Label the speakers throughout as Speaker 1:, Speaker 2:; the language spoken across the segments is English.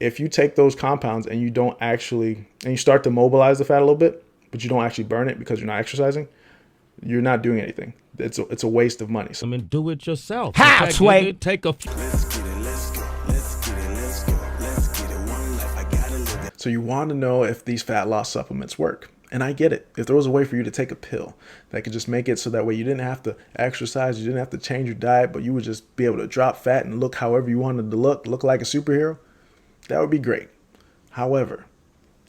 Speaker 1: if you take those compounds and you don't actually, and you start to mobilize the fat a little bit, but you don't actually burn it because you're not exercising, you're not doing anything. It's a waste of money. So
Speaker 2: Do it yourself.
Speaker 3: How, Sway?
Speaker 2: Take a
Speaker 1: So you want to know if these fat loss supplements work. And I get it. If there was a way for you to take a pill that could just make it so that way you didn't have to exercise, you didn't have to change your diet, but you would just be able to drop fat and look however you wanted to look like a superhero, that would be great. However,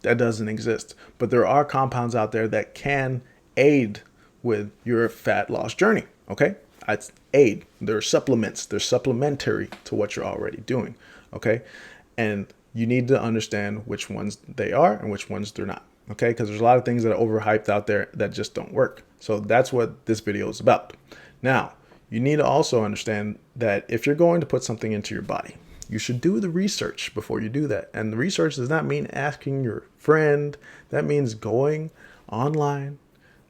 Speaker 1: that doesn't exist. But there are compounds out there that can aid with your fat loss journey. Okay? It's aid. They're supplements. They're supplementary to what you're already doing. Okay? And you need to understand which ones they are and which ones they're not. Okay? Because there's a lot of things that are overhyped out there that just don't work. So that's what this video is about. Now, you need to also understand that if you're going to put something into your body, you should do the research before you do that. And the research does not mean asking your friend. That means going online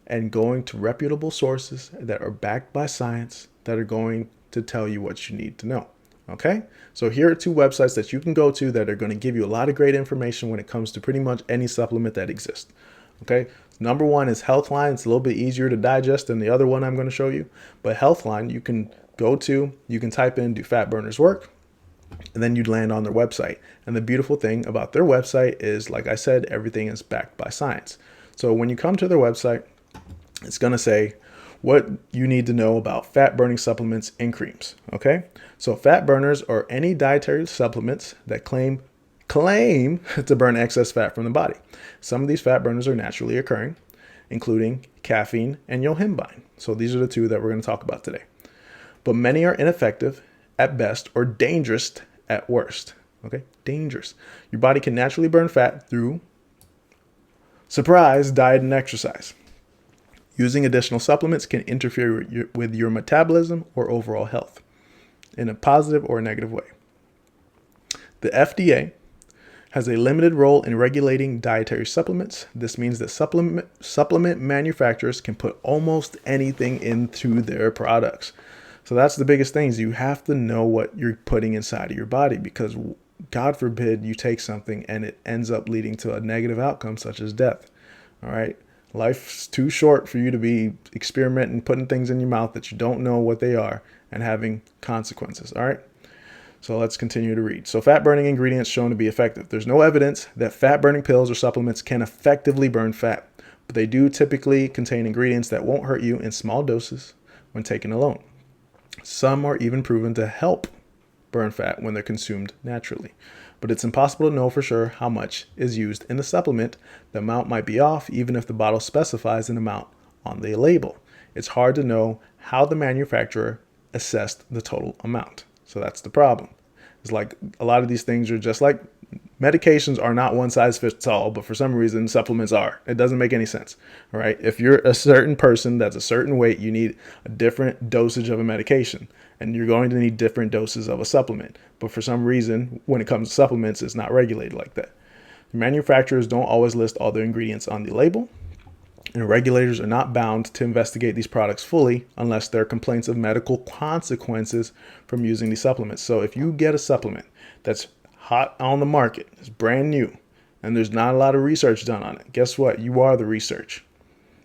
Speaker 1: and going to reputable sources that are backed by science that are going to tell you what you need to know. Okay? So here are two websites that you can go to that are going to give you a lot of great information when it comes to pretty much any supplement that exists. Okay? Number one is Healthline. It's a little bit easier to digest than the other one I'm going to show you. But Healthline, you can go to, you can type in, do fat burners work? And then you'd land on their website. And the beautiful thing about their website is, like I said, everything is backed by science. So when you come to their website, it's going to say what you need to know about fat burning supplements and creams. Okay. So fat burners are any dietary supplements that claim to burn excess fat from the body. Some of these fat burners are naturally occurring, including caffeine and yohimbine. So these are the two that we're going to talk about today. But many are ineffective at best or dangerous at worst. Okay, dangerous. Your body can naturally burn fat through, surprise, diet and exercise. Using additional supplements can interfere with your metabolism or overall health in a positive or negative way. The FDA has a limited role in regulating dietary supplements. This means that supplement manufacturers can put almost anything into their products. So that's the biggest thing, is you have to know what you're putting inside of your body, because God forbid you take something and it ends up leading to a negative outcome such as death. All right. Life's too short for you to be experimenting, putting things in your mouth that you don't know what they are and having consequences. All right. So let's continue to read. So fat burning ingredients shown to be effective. There's no evidence that fat burning pills or supplements can effectively burn fat, but they do typically contain ingredients that won't hurt you in small doses when taken alone. Some are even proven to help burn fat when they're consumed naturally. But it's impossible to know for sure how much is used in the supplement. The amount might be off even if the bottle specifies an amount on the label. It's hard to know how the manufacturer assessed the total amount. So that's the problem. It's like a lot of these things are just like medications are not one size fits all, but for some reason supplements are. It doesn't make any sense. All right. If you're a certain person that's a certain weight, you need a different dosage of a medication, and you're going to need different doses of a supplement. But for some reason, when it comes to supplements, it's not regulated like that. Manufacturers don't always list all their ingredients on the label, and regulators are not bound to investigate these products fully unless there are complaints of medical consequences from using these supplements. So if you get a supplement that's hot on the market, it's brand new, and there's not a lot of research done on it, guess what? You are the research.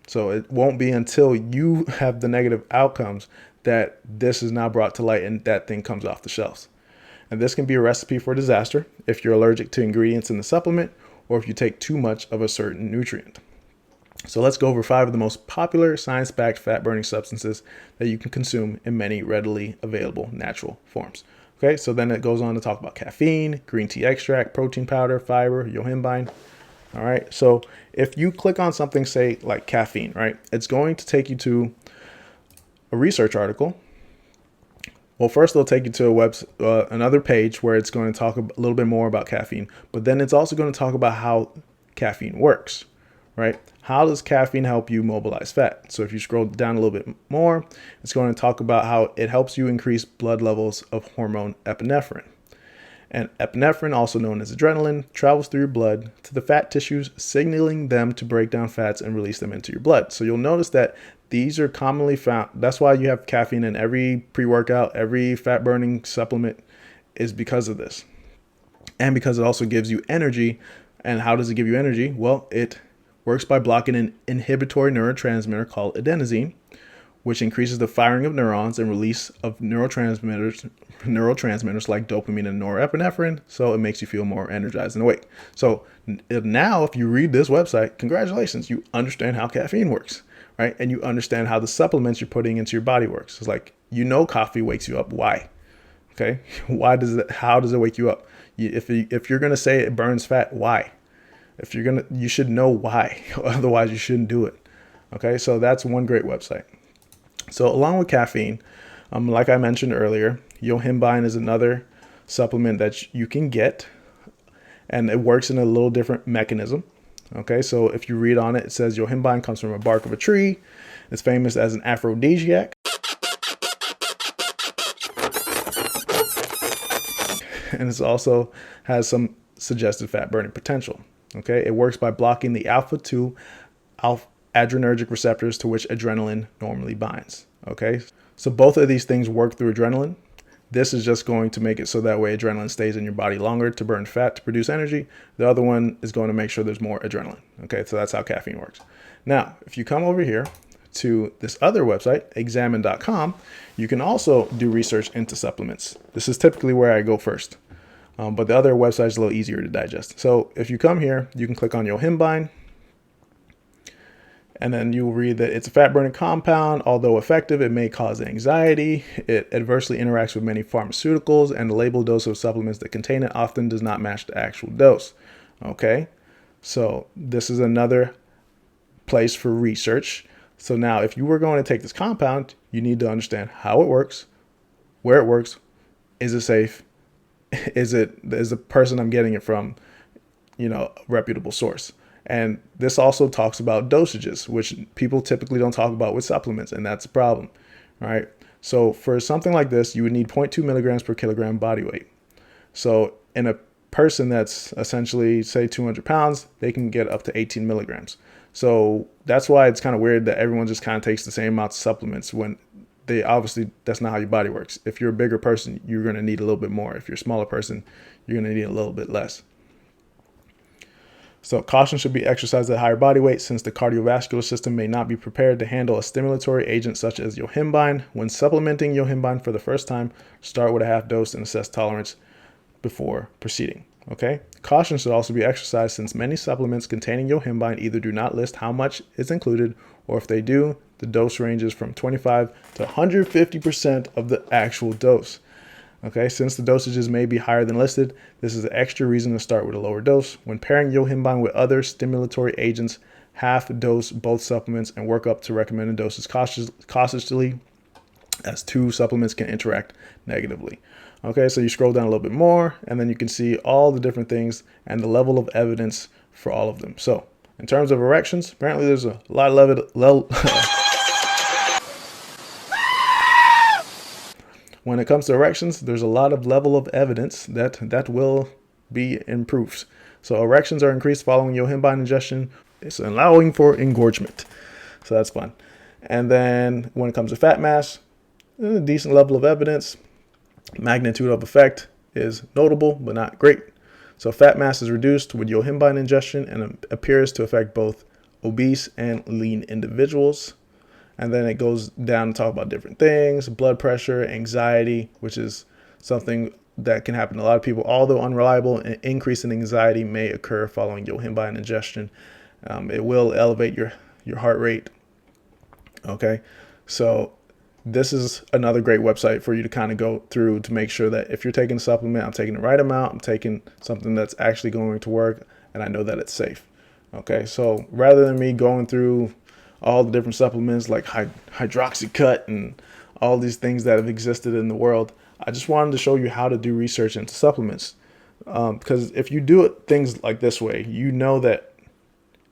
Speaker 1: So it won't be until you have the negative outcomes that this is now brought to light and that thing comes off the shelves. And this can be a recipe for disaster if you're allergic to ingredients in the supplement or if you take too much of a certain nutrient. So let's go over 5 of the most popular science-backed fat-burning substances that you can consume in many readily available natural forms. Okay, so then it goes on to talk about caffeine, green tea extract, protein powder, fiber, yohimbine. All right, so if you click on something, say like caffeine, right, it's going to take you to a research article. Well, first they'll take you to another page where it's going to talk a little bit more about caffeine, but then it's also going to talk about how caffeine works, right? How does caffeine help you mobilize fat? So if you scroll down a little bit more, it's going to talk about how it helps you increase blood levels of hormone epinephrine. And epinephrine, also known as adrenaline, travels through your blood to the fat tissues, signaling them to break down fats and release them into your blood. So you'll notice that these are commonly found. That's why you have caffeine in every pre-workout, every fat-burning supplement, is because of this. and because it also gives you energy. And how does it give you energy? Well, it works by blocking an inhibitory neurotransmitter called adenosine, which increases the firing of neurons and release of neurotransmitters like dopamine and norepinephrine. So it makes you feel more energized and awake. So now if you read this website, congratulations, you understand how caffeine works, right? And you understand how the supplements you're putting into your body works. It's like, coffee wakes you up. Why? Okay. How does it wake you up? If you're going to say it burns fat, why? You should know why. Otherwise you shouldn't do it. Okay. So that's one great website. So along with caffeine, like I mentioned earlier, yohimbine is another supplement that you can get, and it works in a little different mechanism. Okay, so if you read on it, it says yohimbine comes from a bark of a tree. It's famous as an aphrodisiac. And it also has some suggested fat burning potential. Okay, it works by blocking the alpha-2 adrenergic receptors to which adrenaline normally binds. Okay, so both of these things work through adrenaline. This is just going to make it so that way adrenaline stays in your body longer to burn fat to produce energy. The other one is going to make sure there's more adrenaline. Okay, so that's how caffeine works. Now, if you come over here to this other website, examine.com, you can also do research into supplements. This is typically where I go first, but the other website is a little easier to digest. So if you come here, you can click on yohimbine, and then you will read that it's a fat-burning compound. Although effective, it may cause anxiety. It adversely interacts with many pharmaceuticals, and the labeled dose of supplements that contain it often does not match the actual dose. Okay, so this is another place for research. So now if you were going to take this compound, you need to understand how it works, where it works, is it safe, is the person I'm getting it from, a reputable source. And this also talks about dosages, which people typically don't talk about with supplements, and that's a problem, right? So for something like this, you would need 0.2 milligrams per kilogram body weight. So in a person that's essentially, say, 200 pounds, they can get up to 18 milligrams. So that's why it's kind of weird that everyone just kind of takes the same amount of supplements when that's not how your body works. If you're a bigger person, you're going to need a little bit more. If you're a smaller person, you're going to need a little bit less. So caution should be exercised at higher body weight since the cardiovascular system may not be prepared to handle a stimulatory agent such as yohimbine. When supplementing yohimbine for the first time, start with a half dose and assess tolerance before proceeding. Okay. Caution should also be exercised since many supplements containing yohimbine either do not list how much is included, or if they do, the dose ranges from 25 to 150% of the actual dose. Okay, since the dosages may be higher than listed, this is an extra reason to start with a lower dose. When pairing yohimbine with other stimulatory agents, half dose both supplements and work up to recommended doses cautiously, as two supplements can interact negatively. Okay, so you scroll down a little bit more, and then you can see all the different things and the level of evidence for all of them. So in terms of erections, apparently there's a lot of When it comes to erections, there's a lot of level of evidence that will be improved. So erections are increased following yohimbine ingestion. It's allowing for engorgement. So that's fun. And then when it comes to fat mass, a decent level of evidence. Magnitude of effect is notable, but not great. So fat mass is reduced with yohimbine ingestion and appears to affect both obese and lean individuals. And then it goes down to talk about different things, blood pressure, anxiety, which is something that can happen to a lot of people. Although unreliable, an increase in anxiety may occur following yohimbine ingestion. It will elevate your heart rate. Okay, so this is another great website for you to kind of go through to make sure that if you're taking a supplement, I'm taking the right amount, I'm taking something that's actually going to work, and I know that it's safe. Okay, so rather than me going through all the different supplements like hydroxycut and all these things that have existed in the world, I just wanted to show you how to do research into supplements. Because if you do it things like this way, you know that,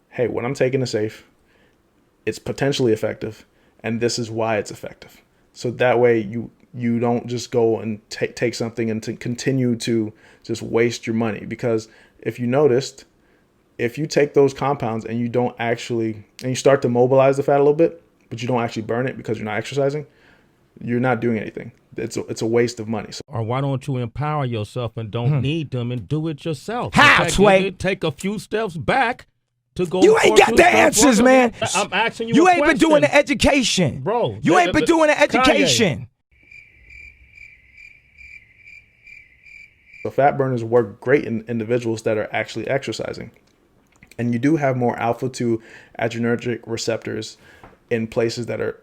Speaker 1: hey, when I'm taking is safe, it's potentially effective, and this is why it's effective. So that way you don't just go and take something and to continue to just waste your money. Because if you noticed, if you take those compounds and you start to mobilize the fat a little bit, but you don't actually burn it because you're not exercising, you're not doing anything. it's a waste of money. So,
Speaker 2: Or why don't you empower yourself and don't need them and do it yourself?
Speaker 3: How, Sway?
Speaker 2: Take a few steps back to go.
Speaker 3: You ain't got the answers, man.
Speaker 2: I'm asking you.
Speaker 3: You
Speaker 2: a
Speaker 3: ain't been
Speaker 2: question.
Speaker 3: doing the education,
Speaker 2: bro.
Speaker 3: You ain't been doing the education.
Speaker 1: So fat burners work great in individuals that are actually exercising. And you do have more alpha-2 adrenergic receptors in places that are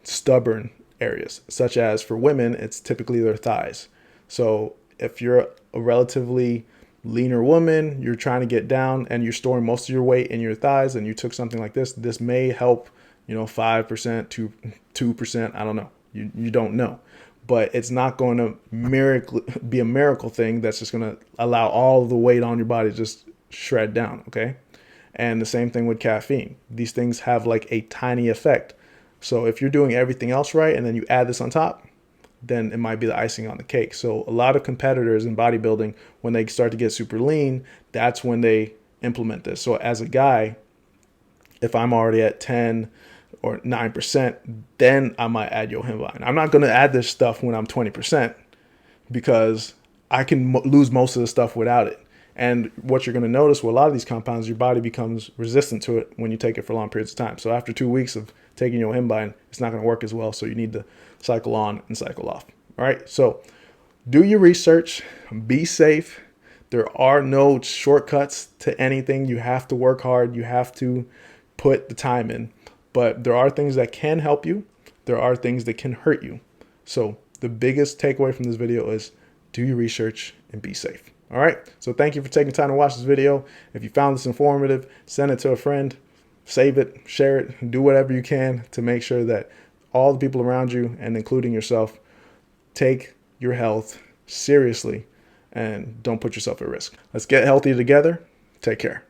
Speaker 1: stubborn areas, such as for women, it's typically their thighs. So if you're a relatively leaner woman, you're trying to get down and you're storing most of your weight in your thighs, and you took something like this may help, 5%, 2%, I don't know. You don't know. But it's not going to be a miracle thing that's just going to allow all of the weight on your body to just shred down, okay? And the same thing with caffeine. These things have like a tiny effect. So if you're doing everything else right and then you add this on top, then it might be the icing on the cake. So a lot of competitors in bodybuilding, when they start to get super lean, that's when they implement this. So as a guy, if I'm already at 10 or 9%, then I might add yohimbine. I'm not going to add this stuff when I'm 20% because I can lose most of the stuff without it. And what you're going to notice with a lot of these compounds, your body becomes resistant to it when you take it for long periods of time. So after 2 weeks of taking yohimbine, it's not going to work as well. So you need to cycle on and cycle off. All right. So do your research, be safe. There are no shortcuts to anything. You have to work hard. You have to put the time in. But there are things that can help you. There are things that can hurt you. So the biggest takeaway from this video is do your research and be safe. All right. So thank you for taking time to watch this video. If you found this informative, send it to a friend, save it, share it, do whatever you can to make sure that all the people around you, and including yourself, take your health seriously and don't put yourself at risk. Let's get healthy together. Take care.